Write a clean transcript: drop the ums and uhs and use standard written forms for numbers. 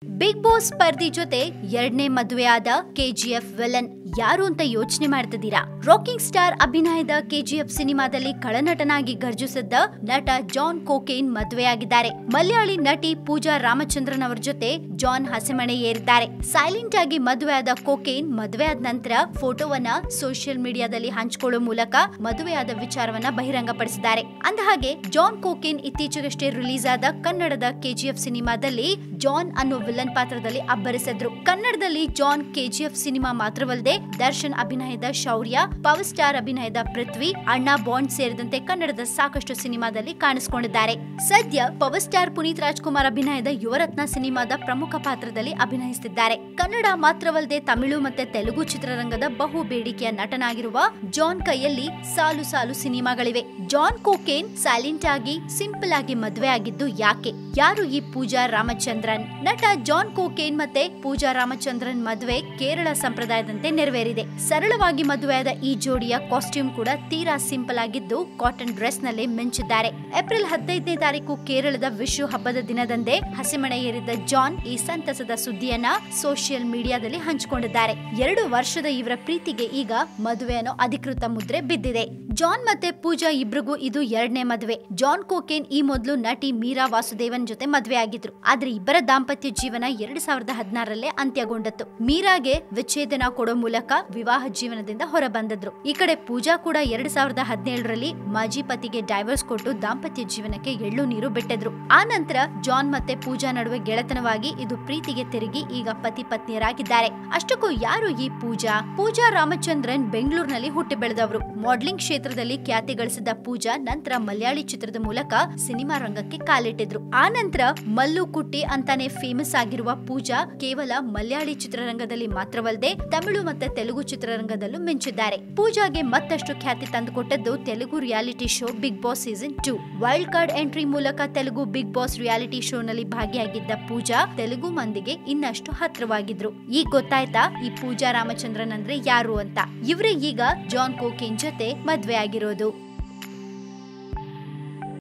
Big boss ಸ್ಪರ್ಧಿ ಜೊತೆ ಎರಡನೇ ಮದುವೆಯಾದ ಕೆಜಿಎಫ್ ವಿಲನ್ ಯಾರು ಅಂತ ಯೋಚನೆ ಮಾಡ್ತಿದ್ದೀರಾ? ರಾಕಿಂಗ್ ಸ್ಟಾರ್ ಅಭಿನಯದ ಕೆಜಿಎಫ್ ಸಿನಿಮಾದಲ್ಲಿ ಖಳನಟನಾಗಿ ಗರ್ಜಿಸಿದ್ದ ನಟ ಜಾನ್ ಕೋಕೇನ್ ಮದುವೆಯಾಗಿದ್ದಾರೆ. ಮಲಯಾಳಿ ನಟಿ ಪೂಜಾ ರಾಮಚಂದ್ರನ್ ಅವರ ಜೊತೆ ಜಾನ್ ಹಸೆಮಣೆ ಏರಿದ್ದಾರೆ. ಸೈಲೆಂಟ್ ಆಗಿ ಮದುವೆಯಾದ ಕೋಕೇನ್ ಮದುವೆಯಾದ ನಂತರ ಫೋಟೋವನ್ನ ಸೋಷಿಯಲ್ ಮೀಡಿಯಾದಲ್ಲಿ ಹಂಚಿಕೊಳ್ಳುವ ಮೂಲಕ ಮದುವೆಯಾದ ವಿಚಾರವನ್ನ ಬಹಿರಂಗಪಡಿಸಿದ್ದಾರೆ. ಅಂದಹಾಗೆ ಜಾನ್ ಕೋಕೇನ್ ಇತ್ತೀಚೆಗಷ್ಟೇ ರಿಲೀಸ್ ಆದ ಕನ್ನಡದ ಕೆಜಿಎಫ್ ಸಿನಿಮಾದಲ್ಲಿ ಜಾನ್ ಅನ್ನೋ ವಿಲನ್ ಪಾತ್ರದಲ್ಲಿ ಅಬ್ಬರಿಸಿದ್ರು. ಕನ್ನಡದಲ್ಲಿ ಜಾನ್ ಕೆಜಿಎಫ್ ಸಿನಿಮಾ ಮಾತ್ರವಲ್ಲದೆ ದರ್ಶನ್ ಅಭಿನಯದ ಶೌರ್ಯ, ಪವರ್ ಸ್ಟಾರ್ ಅಭಿನಯದ ಪೃಥ್ವಿ, ಅಣ್ಣ ಬಾಂಡ್ ಸೇರಿದಂತೆ ಕನ್ನಡದ ಸಾಕಷ್ಟು ಸಿನಿಮಾದಲ್ಲಿ ಕಾಣಿಸಿಕೊಂಡಿದ್ದಾರೆ. ಸದ್ಯ ಪವರ್ ಸ್ಟಾರ್ ಪುನೀತ್ ರಾಜ್ಕುಮಾರ್ ಅಭಿನಯದ ಯುವರತ್ನ ಸಿನಿಮಾದ ಪ್ರಮುಖ ಪಾತ್ರದಲ್ಲಿ ಅಭಿನಯಿಸುತ್ತಿದ್ದಾರೆ. ಕನ್ನಡ ಮಾತ್ರವಲ್ಲದೆ ತಮಿಳು ಮತ್ತೆ ತೆಲುಗು ಚಿತ್ರರಂಗದ ಬಹು ಬೇಡಿಕೆಯ ನಟನಾಗಿರುವ ಜಾನ್ ಕೈಯಲ್ಲಿ ಸಾಲು ಸಾಲು ಸಿನಿಮಾಗಳಿವೆ. ಜಾನ್ ಕೋಕೇನ್ ಸೈಲೆಂಟ್ ಆಗಿ ಸಿಂಪಲ್ ಆಗಿ ಮದುವೆ ಆಗಿದ್ದು ಯಾಕೆ? ಯಾರು ಈ ಪೂಜಾ ರಾಮಚಂದ್ರನ್? ನಟ ಜಾನ್ ಕೋಕೇನ್ ಮತ್ತೆ ಪೂಜಾ ರಾಮಚಂದ್ರನ್ ಮದುವೆ ಕೇರಳ ಸಂಪ್ರದಾಯದಂತೆ ನೆರವೇರಿದೆ. ಸರಳವಾಗಿ ಮದುವೆಯಾದ ಈ ಜೋಡಿಯ ಕಾಸ್ಟ್ಯೂಮ್ ಕೂಡ ತೀರಾ ಸಿಂಪಲ್ ಆಗಿದ್ದು ಕಾಟನ್ ಡ್ರೆಸ್ ನಲ್ಲಿ ಮಿಂಚಿದ್ದಾರೆ. ಏಪ್ರಿಲ್ 15ನೇ ತಾರೀಕು ಕೇರಳದ ವಿಶು ಹಬ್ಬದ ದಿನದಂದೇ ಹಸೆಮಣೆ ಏರಿದ್ದ ಜಾನ್ ಈ ಸಂತಸದ ಸುದ್ದಿಯನ್ನ ಸೋಷಿಯಲ್ ಮೀಡಿಯಾದಲ್ಲಿ ಹಂಚಿಕೊಂಡಿದ್ದಾರೆ. 2 ವರ್ಷದ ಇವರ ಪ್ರೀತಿಗೆ ಈಗ ಮದುವೆ ಅನ್ನೋ ಅಧಿಕೃತ ಮುದ್ರೆ ಬಿದ್ದಿದೆ. ಜಾನ್ ಮತ್ತೆ ಪೂಜಾ ಇಬ್ರಿಗೂ ಇದು ಎರಡನೇ ಮದುವೆ. ಜಾನ್ ಕೋಕೇನ್ ಈ ಮೊದಲು ನಟಿ ಮೀರಾ ವಾಸುದೇವನ್ ಜೊತೆ ಮದುವೆ ಆಗಿದ್ರು. ಆದ್ರೆ ಇಬ್ಬರ ದಾಂಪತ್ಯ ಜೀವನ 2016ರಲ್ಲೇ ಅಂತ್ಯಗೊಂಡಿತ್ತು. ಮೀರಾಗೆ ವಿಚ್ಛೇದನ ಕೊಡೋ ಮೂಲಕ ವಿವಾಹ ಜೀವನದಿಂದ ಹೊರಬಂದಿದ್ರು. ಈ ಕಡೆ ಪೂಜಾ ಕೂಡ 2017ರಲ್ಲಿ ಮಾಜಿ ಪತಿಗೆ ಡೈವರ್ಸ್ ಕೊಟ್ಟು ದಾಂಪತ್ಯ ಜೀವನಕ್ಕೆ ಎಳ್ಳು ನೀರು ಬಿಟ್ಟಿದ್ರು. ಆ ನಂತರ ಜಾನ್ ಮತ್ತೆ ಪೂಜಾ ನಡುವೆ ಗೆಳೆತನವಾಗಿ ಇದು ಪ್ರೀತಿಗೆ ತಿರುಗಿ ಈಗ ಪತಿ ಪತ್ನಿಯರಾಗಿದ್ದಾರೆ. ಅಷ್ಟಕ್ಕೂ ಯಾರು ಈ ಪೂಜಾ? ಪೂಜಾ ರಾಮಚಂದ್ರನ್ ಬೆಂಗಳೂರಿನಲ್ಲಿ ಹುಟ್ಟಿ ಬೆಳೆದವರು. ಮಾಡೆಲಿಂಗ್ ಕ್ಷೇತ್ರದಲ್ಲಿ ಖ್ಯಾತಿ ಗಳಿಸಿದ ಪೂಜಾ ನಂತರ ಮಲಯಾಳಿ ಚಿತ್ರದ ಮೂಲಕ ಸಿನಿಮಾ ರಂಗಕ್ಕೆ ಕಾಲಿಟ್ಟಿದ್ರು. ಆ ನಂತರ ಮಲ್ಲು ಕುಟ್ಟಿ ಅಂತಾನೆ ಫೇಮಸ್ ಆಗಿರುವ ಪೂಜಾ ಕೇವಲ ಮಲಯಾಳಿ ಚಿತ್ರರಂಗದಲ್ಲಿ ಮಾತ್ರವಲ್ಲದೆ ತಮಿಳು ಮತ್ತೆ ತೆಲುಗು ಚಿತ್ರರಂಗದಲ್ಲೂ ಮಿಂಚಿದ್ದಾರೆ. ಪೂಜಾಗೆ ಮತ್ತಷ್ಟು ಖ್ಯಾತಿ ತಂದುಕೊಟ್ಟದ್ದು Telugu reality show Bigg Boss season 2. Wild card entry ಮೂಲಕ Telugu Bigg Boss reality show ನಲ್ಲಿ ಭಾಗಿಯಾಗಿದ್ದ ಪೂಜಾ ತೆಲುಗು ಮಂದಿಗೆ ಇನ್ನಷ್ಟು ಹತ್ರವಾಗಿದ್ರು. ಈಗ ಗೊತ್ತಾಯ್ತಾ ಈ ಪೂಜಾ ರಾಮಚಂದ್ರನ್ ಅಂದ್ರೆ ಯಾರು ಅಂತ? ಇವರೇ ಈಗ ಜಾನ್ ಕೋಕೇನ್ ಜೊತೆ ಮದ್ವೆ ಆಗಿರೋದು.